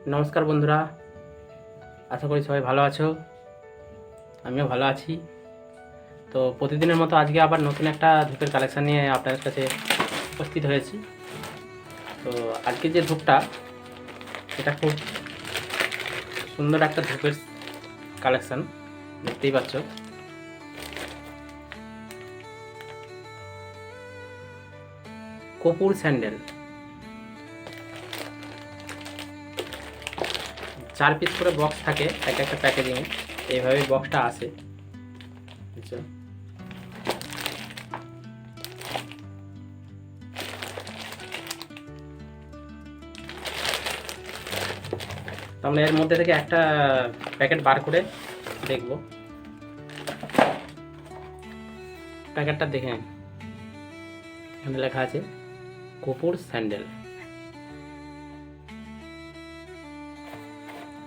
নমস্কার বন্ধুরা, আশা করি সবাই ভালো আছো। আমিও ভালো আছি। তো প্রতিদিনের মতো আজকে আবার নতুন একটা ধূপের কালেকশান নিয়ে আপনাদের কাছে উপস্থিত হয়েছি। তো আজকে যে ধূপটা, এটা খুব সুন্দর একটা ধূপের কালেকশান, দেখতেই পাচ্ছ। কপুর স্যান্ডেল 4 পিস করে বক্স থাকে এক একটা প্যাকেজিংয়ে, এইভাবে বক্সটা আসে, বুঝছো। তো আমরা এর মধ্যে থেকে একটা প্যাকেট বার করে দেখব। প্যাকেটটা দেখে নিন, এখানে লেখা আছে কপুর স্যান্ডেল,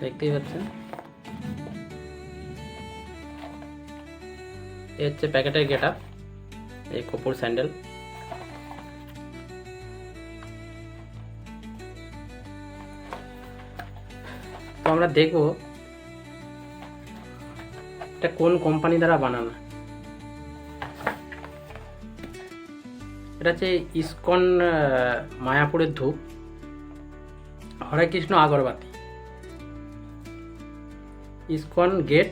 দেখতেই পাচ্ছেন। এই হচ্ছে প্যাকেটের গেটআপ, এই কপুর স্যান্ডেল। তো আমরা দেখব এটা কোন কোম্পানি দ্বারা বানানো। এটা হচ্ছে ইসকন মায়াপুরের ধূপ, হরে কৃষ্ণ আগরবাতি, ISKCON gate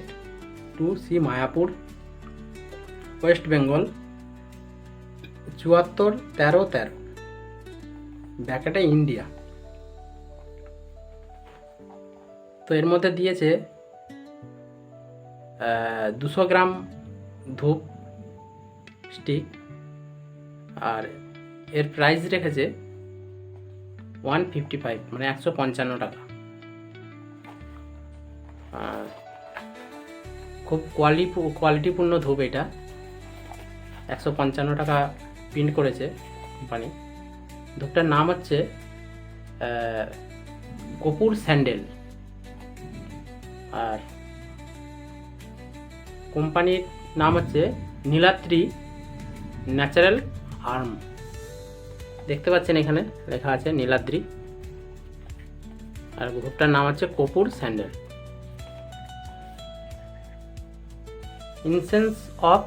2C Mayapur, West Bengal 741313, ব্যাকেটে ইন্ডিয়া। তো এর মধ্যে দিয়েছে 200 গ্রাম ধূপ স্টিক, আর এর প্রাইস রেখেছে 155, মানে 155 টাকা। আর খুব কোয়ালিটিপূর্ণ ধূপ এটা, 155 টাকা প্রিন্ট করেছে কোম্পানি। ধূপটার নাম হচ্ছে কপুর স্যান্ডেল, আর কোম্পানির নাম হচ্ছে নীলাদ্রি ন্যাচারাল আর্ম। দেখতে পাচ্ছেন এখানে লেখা আছে নীলাদ্রি, আর ধূপটার নাম হচ্ছে কপুর sandal. Incense of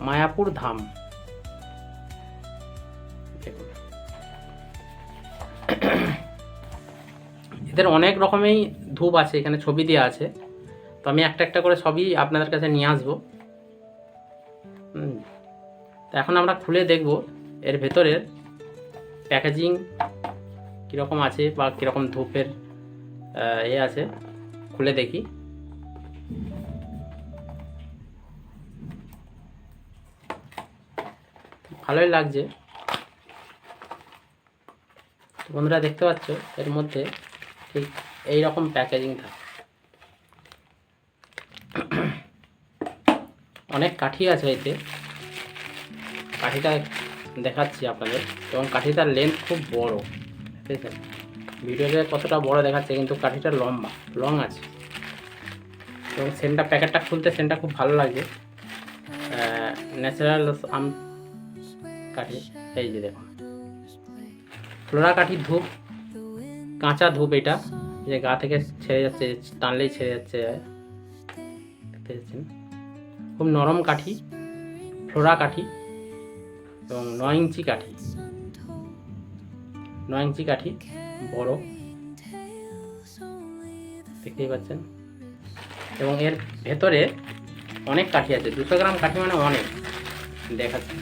Mayapur Dham. এদের অনেক রকমের ধূপ আছে, এখানে ছবি দেওয়া আছে। তো আমি একটা একটা করে সবই আপনাদের কাছে নিয়ে আসবো। তো এখন আমরা খুলে দেখব এর ভেতরের প্যাকেজিং কীরকম আছে বা কীরকম ধূপের আছে, খুলে দেখি। ভালোই লাগছে। বন্ধুরা দেখতে পাচ্ছ এর মধ্যে ঠিক এইরকম প্যাকেজিং থাকে। অনেক কাঠি আছে এতে, কাঠিটা দেখাচ্ছি আপনাদের। এবং কাঠিটার লেন্থ খুব বড়, ঠিক আছে। ভিডিওতে কতটা বড় দেখাচ্ছে, কিন্তু কাঠিটা লং আছে। এবং সেন্টটা, প্যাকেটটা খুলতে সেন্টটা খুব ভালো লাগে, ন্যাচারাল আম কাঠি। এই যে দেখুন, ফ্লোরা কাঠির ধূপ, কাঁচা ধূপ এটা, যে গা থেকে ছেড়ে যাচ্ছে, টানলেই ছেড়ে যাচ্ছে, দেখতে পাচ্ছেন। খুব নরম কাঠি, ফ্লোরা কাঠি, এবং 9 ইঞ্চি কাঠি, 9 ইঞ্চি কাঠি, বড়, দেখতেই পাচ্ছেন। এবং এর ভেতরে অনেক কাঠি আছে, 200 গ্রাম কাঠি মানে অনেক, দেখাচ্ছে।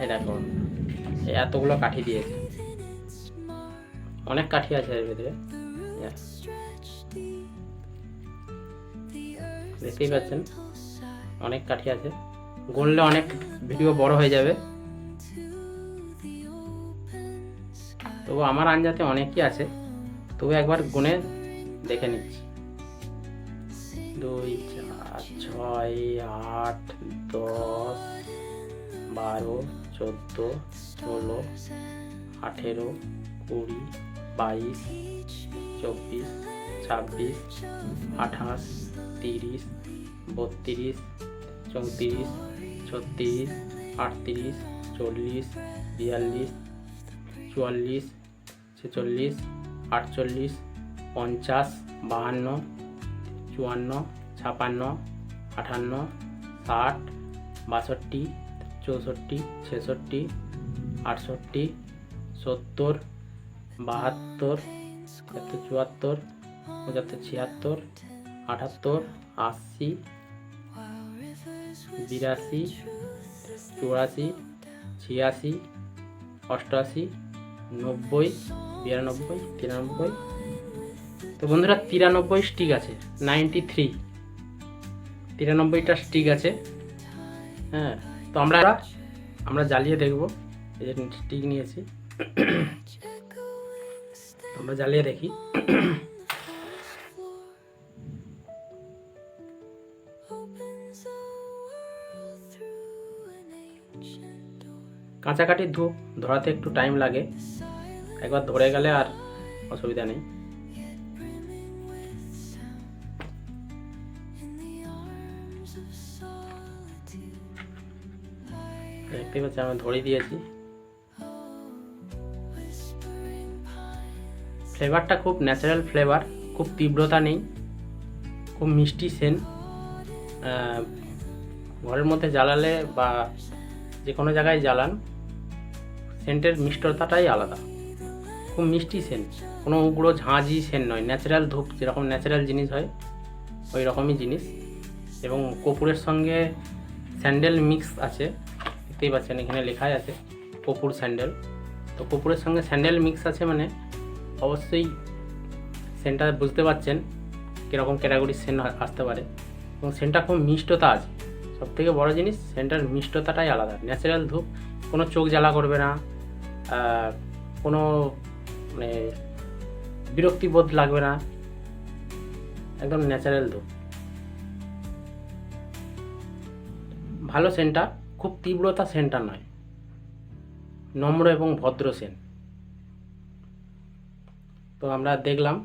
এই দেখুন, এতগুলো কাঠি দিয়েছে, অনেক কাঠি আছে এর ভেতরে, দেখতেই পাচ্ছেন। অনেক কাঠি আছে, গুনলে অনেক ভিডিও বড় হয়ে যাবে, তবু আমার আন্দাজে অনেকই আছে, তবু একবার গুনে দেখে নিচ্ছি। 2, 4, 6, 8, 10, 12, 14, 16, 18, 20, 22, 24, 26, 28, 30, 32, 34, 36, 38, 40, 42, 44, 46, 48, 50, 52, 54, 56, 58, 60, 62, 64, 66, 68, 70, 72, 74, 75, 76, 78, 80, 82, 84, 86, 88, 90, 92, 93। তো বন্ধুরা 93 স্টিক আছে, 93, 93টা স্টিক আছে। হ্যাঁ, তো আমরা জ্বালিয়ে দেখব। এই যে স্টিক নিয়েছি, আমরা জ্বালিয়ে দেখি। কাঁচাকাঠির ধূপ ধরাতে একটু টাইম লাগে, একবার ধরে গেলে আর অসুবিধা নেই। দেখতে পাচ্ছি আমি ধরে দিয়েছি। ফ্লেভারটা খুব ন্যাচারাল ফ্লেভার, খুব তীব্রতা নেই, খুব মিষ্টি সেন্ট। ঘরের মধ্যে জ্বালালে বা যে কোনো জায়গায় জ্বালান, সেন্টের মিষ্টতাটাই আলাদা, খুব মিষ্টি সেন্ট, কোনো উগ্র ঝাঁঝি সেন্ট নয়। ন্যাচারাল ধূপ যেরকম ন্যাচারাল জিনিস হয় ওই রকমই জিনিস। এবং কর্পূরের সঙ্গে স্যান্ডেল মিক্স আছে, দেখতেই পাচ্ছেন এখানে লেখাই আছে কর্পূর স্যান্ডেল। তো কর্পূরের সঙ্গে স্যান্ডেল মিক্স আছে মানে অবশ্যই সেন্টটা বুঝতে পারছেন কীরকম ক্যাটাগরির সেন্ট আসতে পারে। এবং সেন্টটা খুব মিষ্টতা আছে, সবথেকে বড় জিনিস সেন্টটার মিষ্টতাটাই আলাদা। ন্যাচারাল ধূপ, কোনো চোখ জ্বালা করবে না, কোনো মানে বিরক্তিবোধ লাগবে না, একদম ন্যাচারাল ধূপ। ভালো সেন্টটা, খুব তীব্রতা সেন্টটা নয়, নম্র এবং ভদ্র সেন্ট। তো আমরা দেখলাম,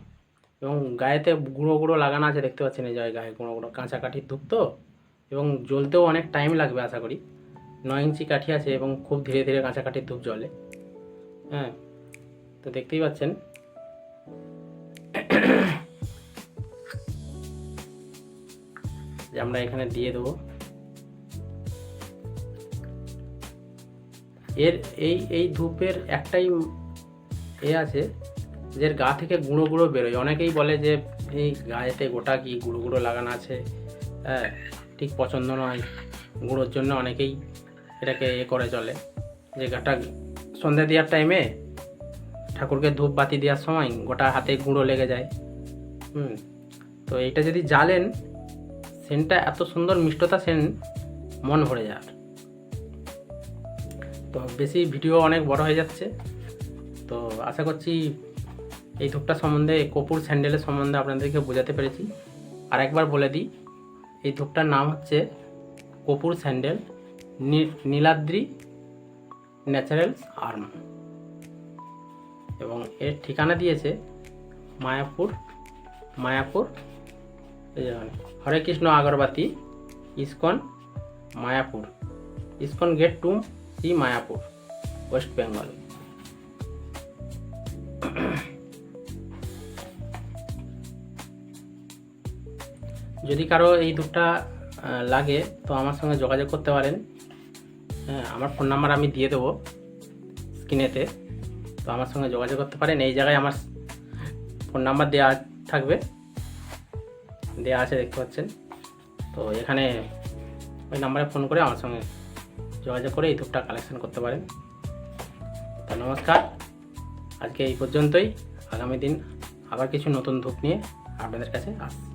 এবং গায়েতে গুঁড়ো গুঁড়ো লাগানো আছে, দেখতে পাচ্ছেন এই গায়ে গুঁড়ো গুঁড়ো। কাঁচা কাঠির ধূপ তো, এবং জ্বলতেও অনেক টাইম লাগবে আশা করি। 9 ইঞ্চি কাঠি আছে এবং খুব ধীরে ধীরে কাঁচা কাঠির ধূপ জ্বলে। হ্যাঁ, তো দেখতেই পাচ্ছেন। যে আমরা এখানে দিয়ে দেবো। এই ধূপের একটাই আছে, যে গা থেকে গুঁড়ো গুঁড়ো বেরোয়। অনেকেই বলে যে এই গায়েতে গোটা কি গুঁড়ো গুঁড়ো লাগানো আছে, হ্যাঁ ঠিক পছন্দ নয়। গুঁড়োর জন্য অনেকেই এটাকে করে চলে, যে গাটা সন্ধ্যা দেওয়ার টাইমে ঠাকুরকে ধূপ বাতি দেওয়ার সময় গোটা হাতে গুঁড়ো লেগে যায়। তো এটা যদি জ্বালেন, সেন্টটা এত সুন্দর মিষ্টতা সেন্ট, মন ভরে যায়। তো বেশি ভিডিও অনেক বড় হয়ে যাচ্ছে, তো আশা করছি এই ধূপটা সম্বন্ধে, কর্পূর স্যান্ডেলের সম্বন্ধে আপনাদেরকে বোঝাতে পেরেছি। আর একবার বলে দিই, এই ধূপটার নাম হচ্ছে কর্পূর স্যান্ডেল নীলাদ্রি ন্যাচারাল আর্ম, এবং এর ঠিকানা দিয়েছে মায়াপুর। এই হরে কৃষ্ণ আগরবাতি, ISKCON Mayapur, ISKCON gate 2C Mayapur, West Bengal. যদি কারো এই ধূপটা লাগে তো আমার সঙ্গে যোগাযোগ করতে পারেন। হ্যাঁ, আমার ফোন নাম্বার আমি দিয়ে দেবো স্ক্রিনেতে, তো আমার সঙ্গে যোগাযোগ করতে পারেন। এই জায়গায় আমার ফোন নাম্বার দেওয়া থাকবে, দেওয়া আছে দেখতে পাচ্ছেন। তো এখানে ওই নাম্বারে ফোন করে আমার সঙ্গে যোগাযোগ করে এই ধূপটা কালেকশন করতে পারেন। তো নমস্কার, আজকে এই পর্যন্তই। আগামী দিন আবার কিছু নতুন ধূপ নিয়ে আপনাদের কাছে আসছি।